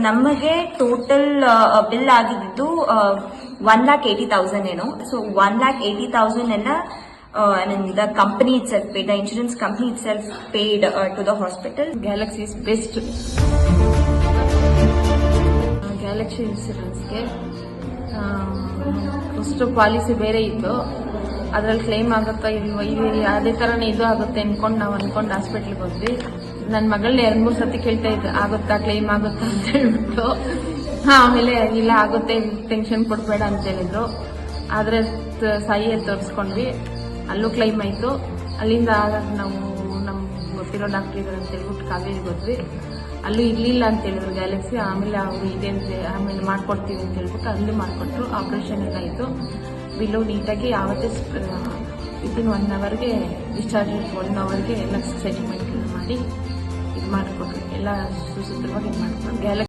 ನಮಗೆ total bill ಆಗಿದ್ದು 1,80,000 ಏನೋ. ಸೊ 1,80,000 ಎಲ್ಲ the company itself paid, the insurance company itself paid to the hospital. Galaxy is best. Galaxy Insurance ಗೆ first policy ಬೇರೆ ಇತ್ತು, ಅದ್ರಲ್ಲಿ ಕ್ಲೈಮ್ ಆಗುತ್ತಾ ಇಲ್ವೋ ಅದೇ ತರನೇ ಇದು ಆಗುತ್ತೆ ನಾವು ಅನ್ಕೊಂಡು ಹಾಸ್ಪಿಟ್ಲಿಗೆ ಹೋದ್ವಿ. ನನ್ನ ಮಗಳನ್ನ 2-3 ಸತಿ ಕೇಳ್ತಾ ಇದ್ದೆ, ಆಗುತ್ತಾ ಕ್ಲೈಮ್ ಆಗುತ್ತಾ ಅಂತ ಹೇಳ್ಬಿಟ್ಟು. ಆಮೇಲೆ ಇಲ್ಲ ಆಗುತ್ತೆ, ಟೆನ್ಷನ್ ಕೊಡ್ಬೇಡ ಅಂತ ಹೇಳಿದ್ರು. ಆದ್ರೆ ಸಾಯಿಯಲ್ಲಿ ತೋರಿಸ್ಕೊಂಡ್ವಿ, ಅಲ್ಲೂ ಕ್ಲೈಮ್ ಆಯ್ತು. ಅಲ್ಲಿಂದ ನಾವು ನಮ್ಗೆ ಗೊತ್ತಿರೋ ಡಾಕ್ಟರ್ ಇದ್ದಾರೆ ಅಂತ ಹೇಳ್ಬಿಟ್ಟು ಕಾವೇರಿಗೆ ಹೋದ್ವಿ, ಅಲ್ಲೂ ಇರ್ಲಿಲ್ಲ ಅಂತ ಹೇಳಿದ್ರು ಗ್ಯಾಲಕ್ಸಿ. ಆಮೇಲೆ ಅವರು ಇದೆ ಅಂತ ಆಮೇಲೆ ಮಾಡ್ಕೊಡ್ತೀವಿ ಅಂತ ಹೇಳ್ಬಿಟ್ಟು ಅಲ್ಲೂ ಮಾಡಿಕೊಟ್ರು. ಆಪರೇಷನ್ ಎಲ್ಲ ಆಯಿತು, ಬಿಲ್ಲು ನೀಟಾಗಿ ಯಾವತ್ತೇ ವಿತಿನ್ 1 ಅವರ್ಗೆ ಡಿಸ್ಚಾರ್ಜ್ 1 ಅವರ್ಗೆ ಎಲ್ಲ ಸೆಟಲ್ಮೆಂಟ್ ಮಾಡಿ ಇದು ಮಾಡಿಕೊಟ್ರು. ಎಲ್ಲ ಸುಸೂತ್ರವಾಗಿ ಇದು ಮಾಡಿಕೊಟ್ರು.